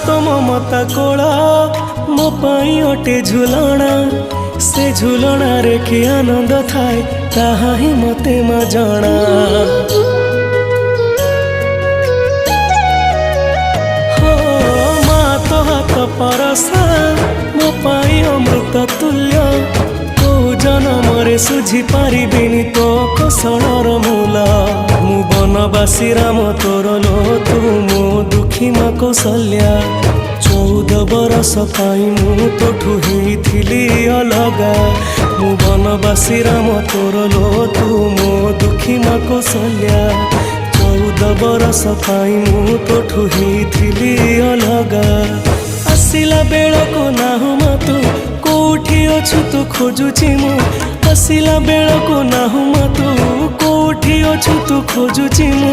तो ममता कोला मो पाई अटे झुलना से झुलना रे कि आनंद थाए ताहा ही मते मा जणा। हो मा तो हाथ परसा मो पाई अमृत तुल्य तो जनमरे सुझी पारिबिनी तो कोसलर मूल। मु बनवासी राम तोर लो तू मो दुखी मा कौशल्या। 14 बरस पाई मु तोठू हेइथिली अलगा। मु बनवासी राम तोर लो तू मो दुखी मा कौशल्या। 14 बरस पाई मु तोठू हेइथिली अलगा। आसिला बेळको नाहु मा तू कोठी अछु तू खोजुची मु। आसिला बेळको नाहु मा तू कोठी अछु तू खोजुची मु।